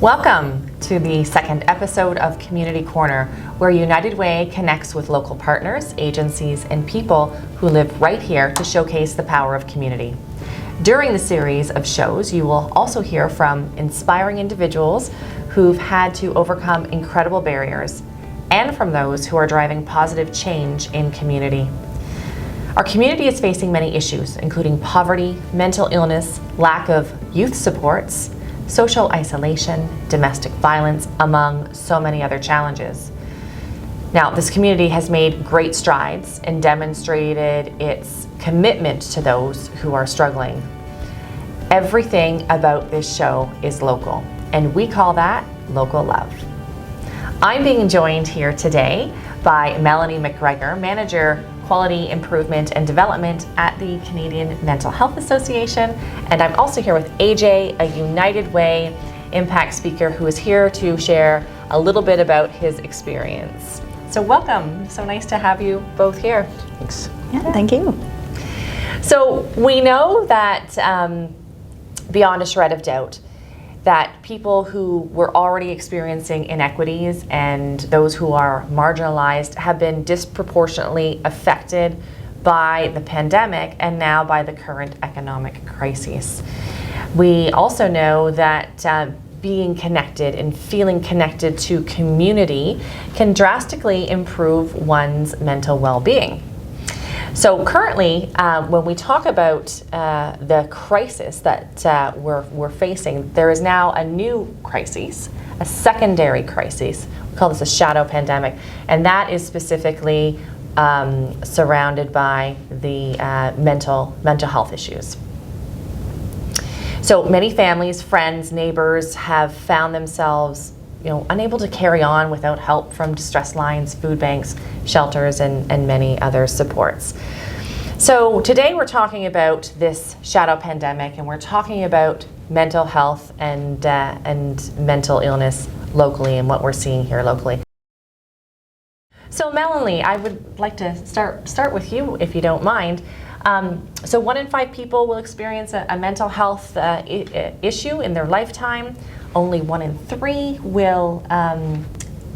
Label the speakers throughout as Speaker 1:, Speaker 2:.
Speaker 1: Welcome to the second episode of Community Corner, where United Way connects with local partners, agencies, and people who live right here to showcase the power of community. During the series of shows, you will also hear from inspiring individuals who've had to overcome incredible barriers, and from those who are driving positive change in community. Our community is facing many issues, including poverty, mental illness, lack of youth supports, social isolation, domestic violence, among so many other challenges. Now, this community has made great strides and demonstrated its commitment to those who are struggling. Everything about this show is local, and we call that local love. I'm being joined here today by Melanie McGregor, Manager, Quality Improvement and Development at the Canadian Mental Health Association. And I'm also here with AJ, a United Way impact speaker who is here to share a little bit about his experience. So welcome. So nice to have you both here.
Speaker 2: Thanks.
Speaker 3: Yeah, thank you.
Speaker 1: So we know that beyond a shred of doubt, that people who were already experiencing inequities and those who are marginalized have been disproportionately affected by the pandemic and now by the current economic crisis. We also know that being connected and feeling connected to community can drastically improve one's mental well-being. So currently, when we talk about the crisis that we're facing, there is now a new crisis, a secondary crisis. We call this a shadow pandemic, and that is specifically surrounded by the mental health issues. So many families, friends, neighbors have found themselves unable to carry on without help from distress lines, food banks, shelters, and many other supports. So today we're talking about this shadow pandemic, and we're talking about mental health and mental illness locally and what we're seeing here locally. So Melanie, I would like to start with you, if you don't mind. So 1 in 5 people will experience a mental health issue in their lifetime. Only 1 in 3 will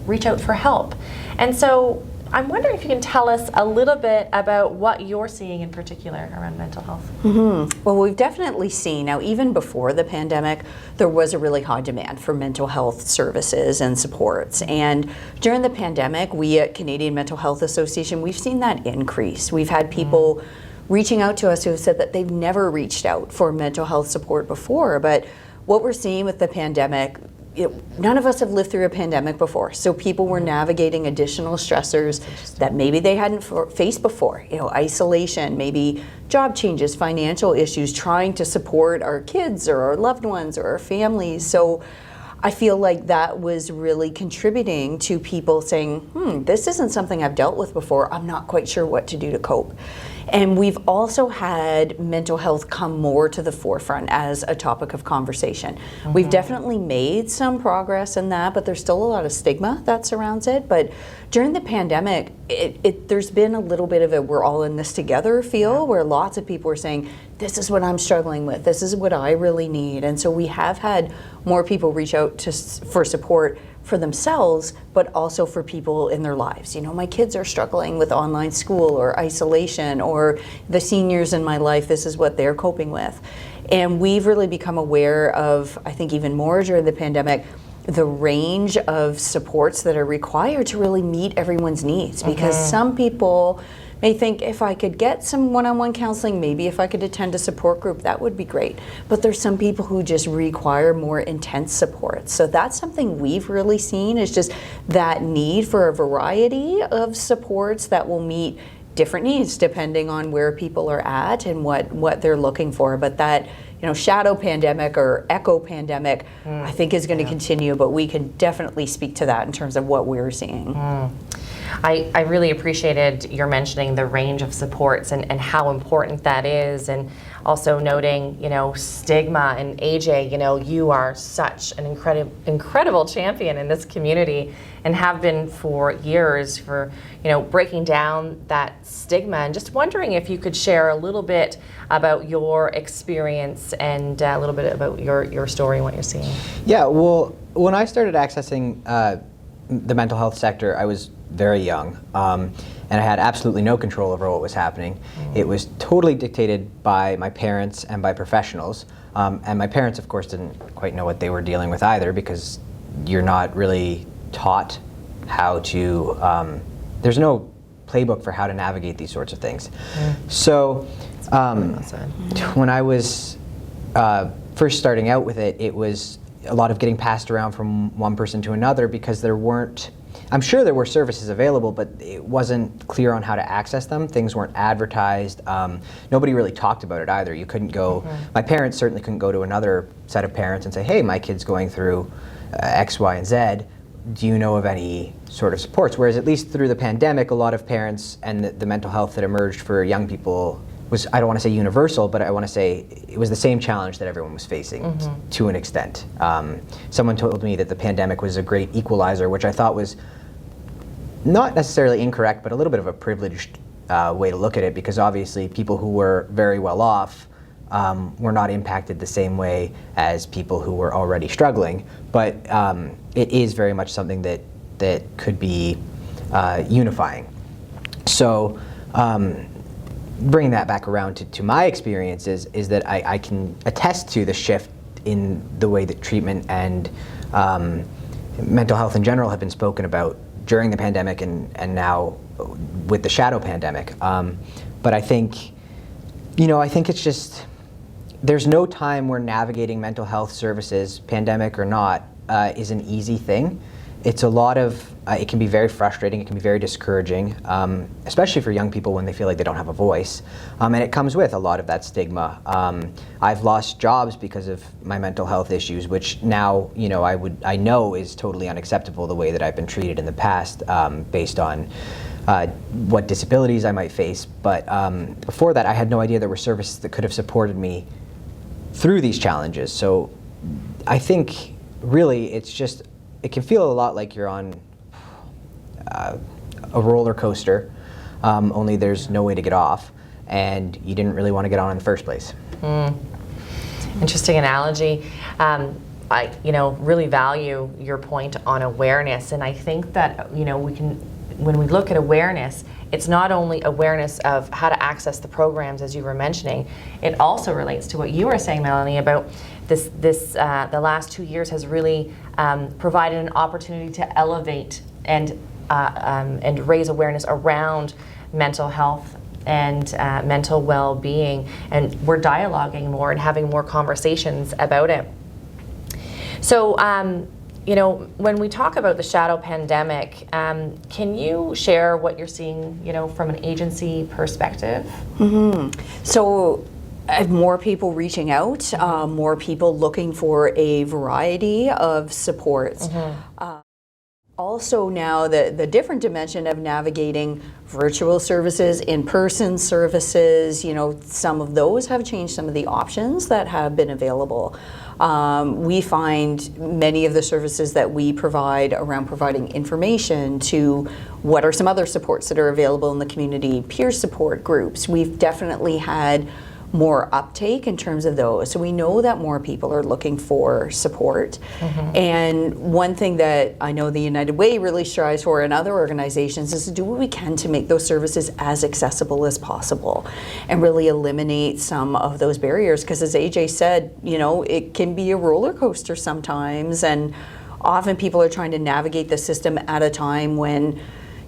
Speaker 1: reach out for help. And so I'm wondering if you can tell us a little bit about what you're seeing in particular around mental health.
Speaker 3: Mm-hmm. Well, we've definitely seen, now even before the pandemic, there was a really high demand for mental health services and supports. And during the pandemic, we at Canadian Mental Health Association, we've seen that increase. We've had people reaching out to us who have said that they've never reached out for mental health support before, but what we're seeing with the pandemic, none of us have lived through a pandemic before, so people were navigating additional stressors that maybe they hadn't faced before. Isolation, maybe job changes, financial issues, trying to support our kids or our loved ones or our families. So I feel like that was really contributing to people saying, this isn't something I've dealt with before. I'm not quite sure what to do to cope. And we've also had mental health come more to the forefront as a topic of conversation. Mm-hmm. We've definitely made some progress in that, but there's still a lot of stigma that surrounds it. But during the pandemic, there's been a little bit of a we're all in this together feel, where lots of people are saying, this is what I'm struggling with, this is what I really need. And so we have had more people reach out for support for themselves, but also for people in their lives. My kids are struggling with online school or isolation, or the seniors in my life, this is what they're coping with. And we've really become aware of, I think even more during the pandemic, the range of supports that are required to really meet everyone's needs. Because some people may think, if I could get some one-on-one counseling, maybe if I could attend a support group, that would be great. But there's some people who just require more intense support. So that's something we've really seen, is just that need for a variety of supports that will meet different needs depending on where people are at and what they're looking for. But that shadow pandemic or echo pandemic, I think is going to continue, but we can definitely speak to that in terms of what we're seeing.
Speaker 1: I really appreciated your mentioning the range of supports and how important that is, and also noting, stigma. And AJ, you are such an incredible champion in this community and have been for years for, breaking down that stigma. And just wondering if you could share a little bit about your experience and a little bit about your story and what you're seeing.
Speaker 2: Yeah, well, when I started accessing the mental health sector, I was very young, and I had absolutely no control over what was happening. It was totally dictated by my parents and by professionals, and my parents, of course, didn't quite know what they were dealing with either, because you're not really taught how to, there's no playbook for how to navigate these sorts of things. So when I was first starting out with it, it was a lot of getting passed around from one person to another, because there weren't, I'm sure there were services available, but it wasn't clear on how to access them. Things weren't advertised. Nobody really talked about it either. You couldn't go, my parents certainly couldn't go to another set of parents and say, hey, my kid's going through X, Y, and Z. Do you know of any sort of supports? Whereas at least through the pandemic, a lot of parents and the mental health that emerged for young people was, I don't want to say universal, but I want to say it was the same challenge that everyone was facing to an extent. Someone told me that the pandemic was a great equalizer, which I thought was not necessarily incorrect, but a little bit of a privileged way to look at it, because obviously people who were very well off were not impacted the same way as people who were already struggling. But it is very much something that could be unifying. So bringing that back around to my experiences is that I can attest to the shift in the way that treatment and mental health in general have been spoken about during the pandemic and now with the shadow pandemic. But I think, I think it's just, there's no time where navigating mental health services, pandemic or not, is an easy thing. It's a lot of, it can be very frustrating, it can be very discouraging, especially for young people when they feel like they don't have a voice. And it comes with a lot of that stigma. I've lost jobs because of my mental health issues, which now, I know is totally unacceptable, the way that I've been treated in the past, based on what disabilities I might face. But before that, I had no idea there were services that could have supported me through these challenges. So I think really it's just, it can feel a lot like you're on a roller coaster, only there's no way to get off, and you didn't really want to get on in the first place.
Speaker 1: Interesting analogy. I really value your point on awareness, and I think that we can, when we look at awareness, it's not only awareness of how to access the programs, as you were mentioning, it also relates to what you were saying, Melanie, about the last 2 years has really provided an opportunity to elevate and raise awareness around mental health and mental well-being, and we're dialoguing more and having more conversations about it. So when we talk about the shadow pandemic, can you share what you're seeing, from an agency perspective?
Speaker 3: So more people reaching out, more people looking for a variety of supports. Also now the different dimension of navigating virtual services, in-person services, some of those have changed some of the options that have been available. We find many of the services that we provide around providing information to what are some other supports that are available in the community, peer support groups. We've definitely had more uptake in terms of those. So we know that more people are looking for support. And one thing that I know the United Way really strives for, and other organizations, is to do what we can to make those services as accessible as possible and really eliminate some of those barriers. Because as AJ said, it can be a roller coaster sometimes, and often people are trying to navigate the system at a time when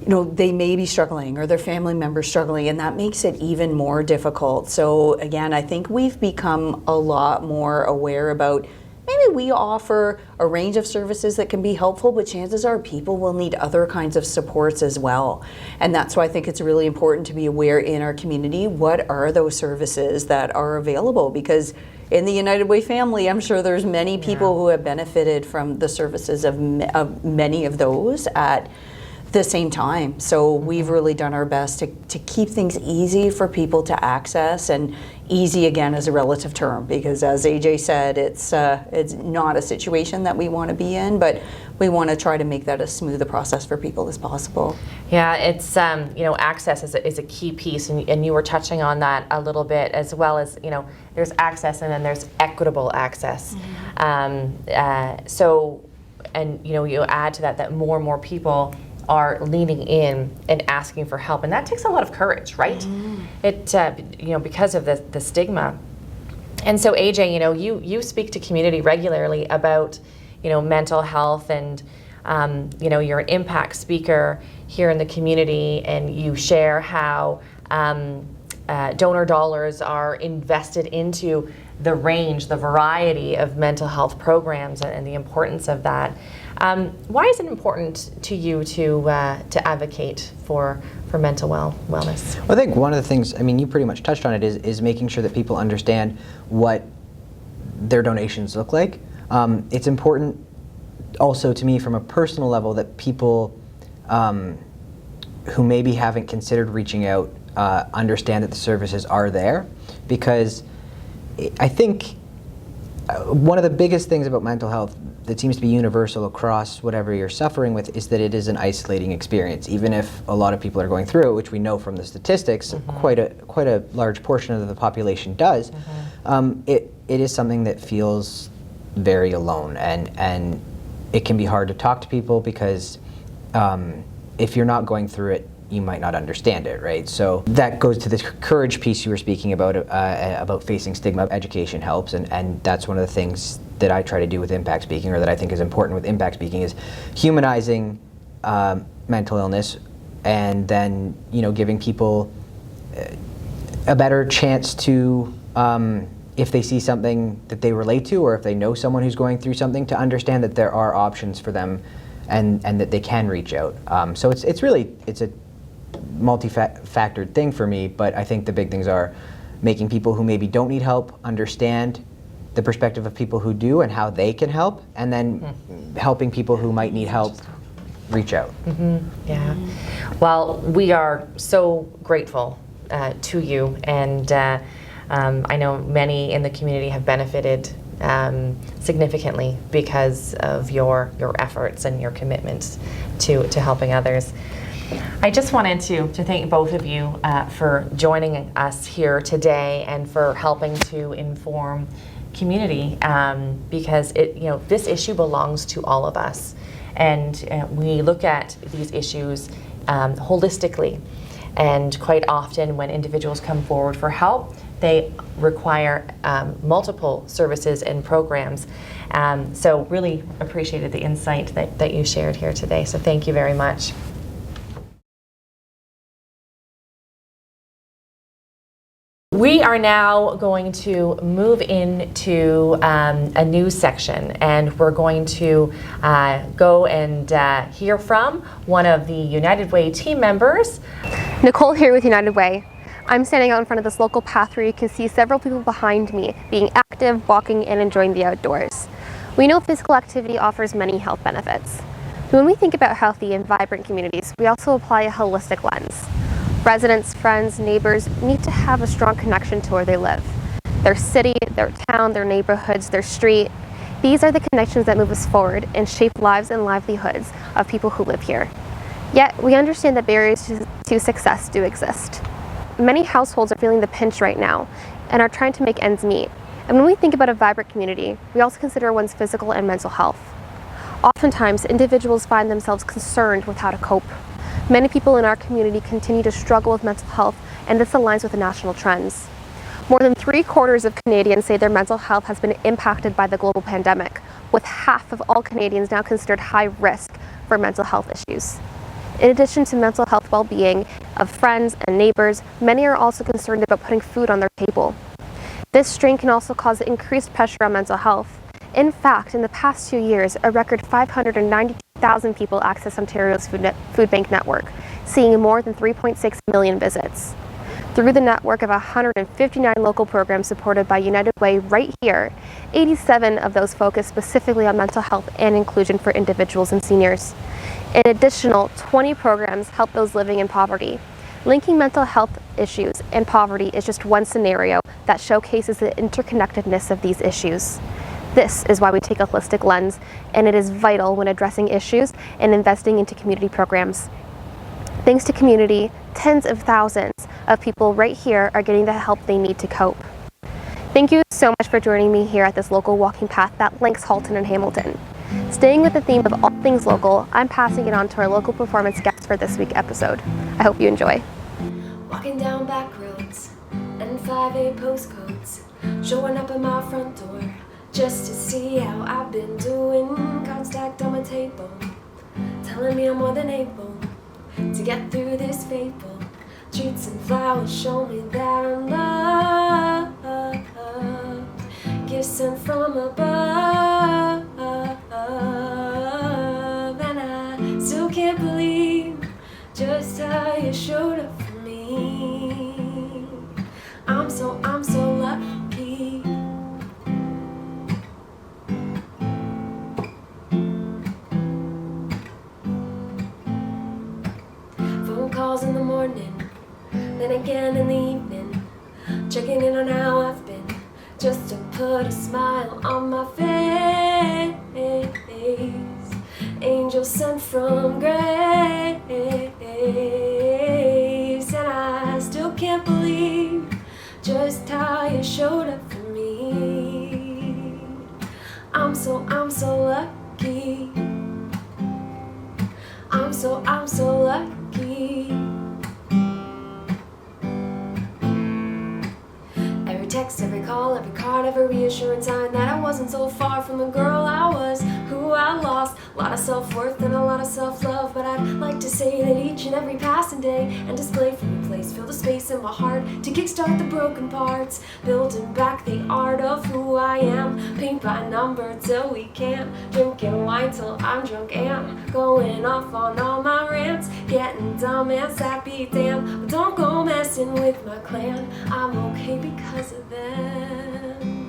Speaker 3: they may be struggling or their family members struggling, and that makes it even more difficult. So again, I think we've become a lot more aware about, maybe we offer a range of services that can be helpful, but chances are people will need other kinds of supports as well. And that's why I think it's really important to be aware in our community, what are those services that are available? Because in the United Way family, I'm sure there's many people who have benefited from the services of many of those at the same time. So we've really done our best to keep things easy for people to access, and easy again is a relative term, because as AJ said, it's not a situation that we want to be in, but we want to try to make that as smooth a process for people as possible.
Speaker 1: Yeah, it's access is a key piece, and you were touching on that a little bit, as well as there's access and then there's equitable access. You add to that more and more people are leaning in and asking for help, and that takes a lot of courage, right? It because of the stigma. And so AJ, you speak to community regularly about mental health, and you're an impact speaker here in the community, and you share how donor dollars are invested into the range, the variety of mental health programs, and the importance of that. Why is it important to you to advocate for mental wellness?
Speaker 2: Well, I think one of the things, you pretty much touched on it, is making sure that people understand what their donations look like. It's important also to me from a personal level that people who maybe haven't considered reaching out understand that the services are there, because I think one of the biggest things about mental health that seems to be universal across whatever you're suffering with is that it is an isolating experience. Even if a lot of people are going through it, which we know from the statistics, quite a large portion of the population does, it is something that feels very alone, and it can be hard to talk to people, because if you're not going through it, you might not understand it, right? So that goes to the courage piece you were speaking about facing stigma. Education helps, and that's one of the things that I try to do with impact speaking, or that I think is important with impact speaking, is humanizing mental illness, and then giving people a better chance to, if they see something that they relate to, or if they know someone who's going through something, to understand that there are options for them, and that they can reach out. So it's a multi-factored thing for me, but I think the big things are making people who maybe don't need help understand the perspective of people who do and how they can help, and then helping people who might need help reach out.
Speaker 1: Yeah. Well, we are so grateful to you, and I know many in the community have benefited significantly because of your efforts and your commitments to helping others. I just wanted to thank both of you for joining us here today, and for helping to inform community, because this issue belongs to all of us, and we look at these issues holistically, and quite often when individuals come forward for help, they require multiple services and programs. So really appreciated the insight that you shared here today, so thank you very much. We are now going to move into a news section, and we're going to go and hear from one of the United Way team members.
Speaker 4: Nicole here with United Way. I'm standing out in front of this local path where you can see several people behind me being active, walking, and enjoying the outdoors. We know physical activity offers many health benefits. When we think about healthy and vibrant communities, we also apply a holistic lens. Residents, friends, neighbors need to have a strong connection to where they live. Their city, their town, their neighborhoods, their street. These are the connections that move us forward and shape lives and livelihoods of people who live here. Yet, we understand that barriers to success do exist. Many households are feeling the pinch right now and are trying to make ends meet. And when we think about a vibrant community, we also consider one's physical and mental health. Oftentimes, individuals find themselves concerned with how to cope. Many people in our community continue to struggle with mental health, and this aligns with the national trends. More than 3/4 of Canadians say their mental health has been impacted by the global pandemic, with half of all Canadians now considered high risk for mental health issues. In addition to mental health well-being of friends and neighbors, many are also concerned about putting food on their table. This strain can also cause increased pressure on mental health. In fact, in the past 2 years, a record 592,000 people access Ontario's food bank network, seeing more than 3.6 million visits. Through the network of 159 local programs supported by United Way right here, 87 of those focus specifically on mental health and inclusion for individuals and seniors. An additional 20 programs help those living in poverty. Linking mental health issues and poverty is just one scenario that showcases the interconnectedness of these issues. This is why we take a holistic lens, and it is vital when addressing issues and investing into community programs. Thanks to community, tens of thousands of people right here are getting the help they need to cope. Thank you so much for joining me here at this local walking path that links Halton and Hamilton. Staying with the theme of all things local, I'm passing it on to our local performance guest for this week's episode. I hope you enjoy.
Speaker 5: Walking down back roads and 5A postcodes, showing up at my front door just to see how I've been doing. Cards stacked on my table, telling me I'm more than able to get through this fable. Treats and flowers show me that I'm loved. Gifts sent from above, and I still can't believe just how you showed up for me. I'm so lucky. Phone calls in the morning, then again in the evening, checking in on how I've been, just to put a smile on my face. Angels sent from grace, and I still can't believe just how you showed up for me. I'm so lucky. I'm so lucky. Every text, every call, every card, every reassurance sign that I wasn't so far from the girl I was, who I lost. A lot of self-worth and a lot of self-love, but I'd like to say that each and every passing day and display from a place fill the space in my heart to kickstart the broken parts, building back the art of who I am, paint by number till we can't, drinking wine till I'm drunk and going off on all my rants, getting dumb and sappy, damn, but don't go messing with my clan. I'm okay because of them.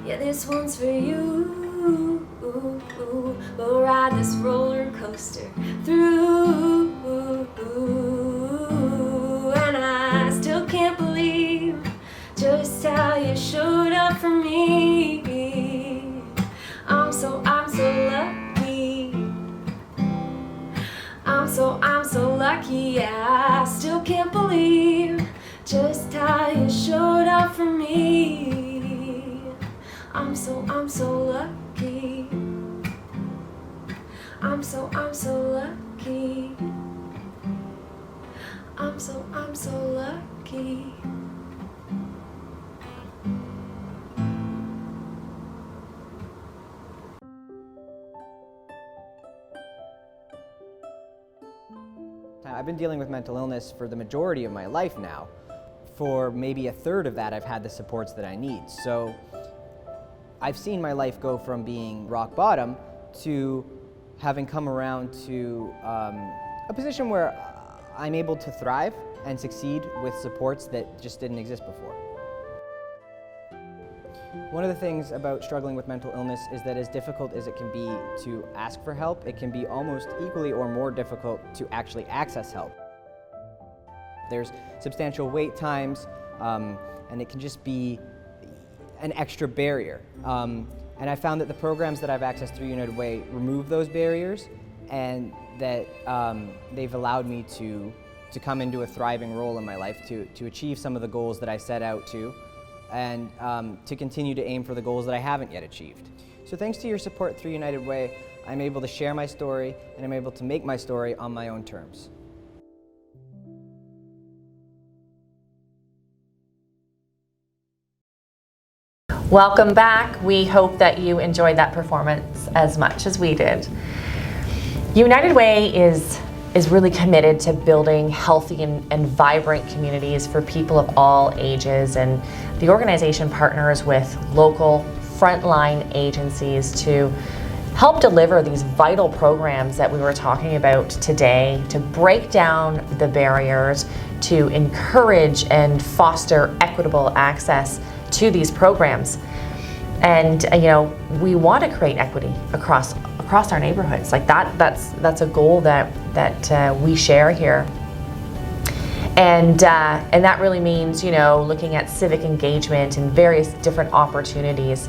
Speaker 5: Yeah, this one's for you. We'll ride this roller coaster through, and I still can't believe just how you showed up for me. I'm so lucky. I'm so lucky. Yeah, I still can't believe just how you showed up for me. I'm so lucky. I'm so lucky. I'm so lucky.
Speaker 2: I've been dealing with mental illness for the majority of my life now. For maybe a third of that, I've had the supports that I need. So I've seen my life go from being rock bottom to having come around to a position where I'm able to thrive and succeed with supports that just didn't exist before. One of the things about struggling with mental illness is that as difficult as it can be to ask for help, it can be almost equally or more difficult to actually access help. There's substantial wait times, and it can just be an extra barrier. And I found that the programs that I've accessed through United Way remove those barriers, and that they've allowed me to come into a thriving role in my life, to achieve some of the goals that I set out to, and to continue to aim for the goals that I haven't yet achieved. So thanks to your support through United Way, I'm able to share my story, and I'm able to make my story on my own terms.
Speaker 1: Welcome back. We hope that you enjoyed that performance as much as we did. United Way is really committed to building healthy and vibrant communities for people of all ages, and the organization partners with local frontline agencies to help deliver these vital programs that we were talking about today, to break down the barriers, to encourage and foster equitable access to these programs. And we want to create equity across across our neighborhoods. Like that's a goal that we share here. And that really means, looking at civic engagement and various different opportunities.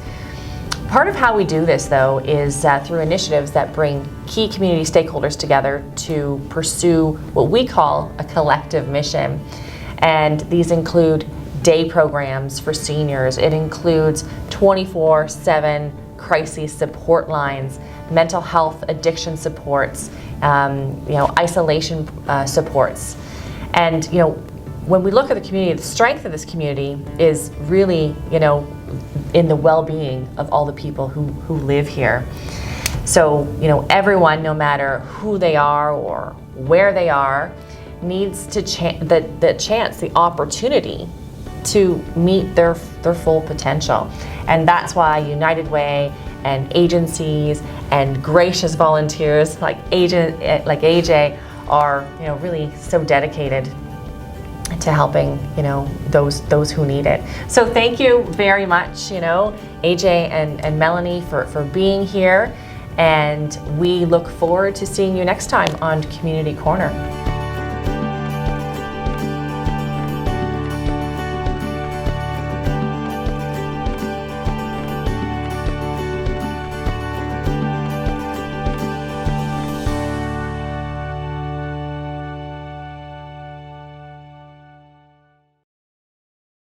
Speaker 1: Part of how we do this, though, is through initiatives that bring key community stakeholders together to pursue what we call a collective mission. And these include day programs for seniors. It includes 24/7 crisis support lines, mental health addiction supports, isolation supports. And when we look at the community, the strength of this community is really in the well-being of all the people who live here. So everyone, no matter who they are or where they are, needs to the opportunity to meet their full potential. And that's why United Way and agencies and gracious volunteers like AJ are really so dedicated to helping those who need it. So thank you very much, AJ and Melanie for being here, and we look forward to seeing you next time on Community Corner.